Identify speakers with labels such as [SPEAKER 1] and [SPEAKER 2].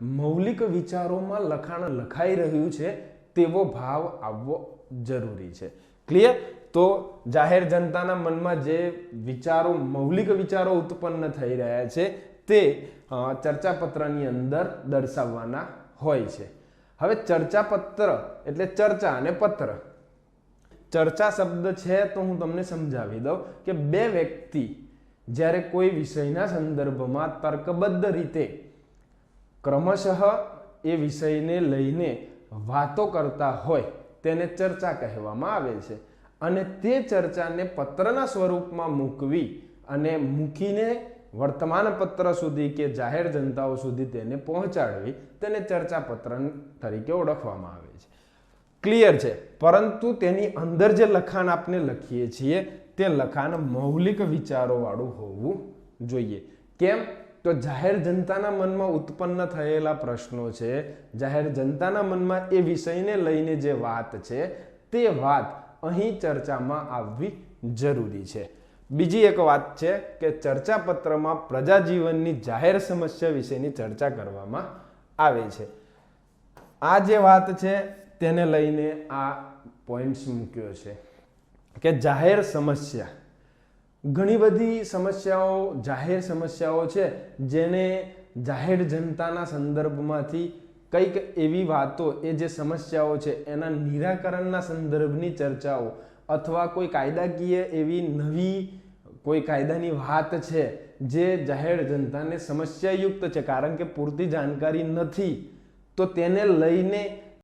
[SPEAKER 1] મૌલિક વિચારોમાં લખાણ લખાઈ રહ્યું છે તેવો ભાવ આવવો જરૂરી છે. ક્લિયર? તો જાહેર જનતાના મનમાં જે વિચારો, મૌલિક વિચારો ઉત્પન્ન થઈ રહ્યા છે તે ચર્ચાપત્રની અંદર દર્શાવવાના હોય છે. હવે ચર્ચાપત્ર એટલે ચર્ચા અને પત્ર. ચર્ચા શબ્દ છે તો હું તમને સમજાવી દઉં કે બે વ્યક્તિ જ્યારે કોઈ વિષયના સંદર્ભમાં તર્કબદ્ધ રીતે ક્રમશઃ એ વિષયને લઈને વાતો કરતા હોય તેને ચર્ચા કહેવામાં આવે છે. અને તે ચર્ચાને પત્રના સ્વરૂપમાં મૂકીને વર્તમાનપત્ર સુધી કે જાહેર જનતાઓ સુધી તેને પહોંચાડવી તેને ચર્ચાપત્ર તરીકે ઓળખવામાં આવે છે. ક્લિયર છે? પરંતુ તેની અંદર જે લખાણ આપણે લખીએ છીએ તે લખાણ મૌલિક વિચારો વાળું હોવું જોઈએ. કેમ? તો જાહેર જનતાના મનમાં ઉત્પન્ન થયેલા પ્રશ્નો છે, જાહેર જનતાના મનમાં એ વિષયને લઈને જે વાત છે તે વાત અહીં ચર્ચામાં આવવી જરૂરી છે. બીજી એક વાત છે કે ચર્ચાપત્રમાં પ્રજાજીવનની જાહેર સમસ્યા વિશેની ચર્ચા કરવામાં આવે છે. આ જે વાત છે તેને લઈને આ પોઈન્ટ્સ મૂક્યો છે કે જાહેર સમસ્યા, ઘણી બધી સમસ્યાઓ, જાહેર સમસ્યાઓ છે જેને જાહેર જનતાના સંદર્ભમાંથી કંઈક એવી વાતો, એ જે સમસ્યાઓ છે એના નિરાકરણના સંદર્ભની ચર્ચાઓ અથવા કોઈ કાયદાકીય એવી નવી કોઈ કાયદાની વાત છે જે જાહેર જનતાને સમસ્યાયુક્ત છે કારણ કે પૂરતી જાણકારી નથી, તો તેને લઈને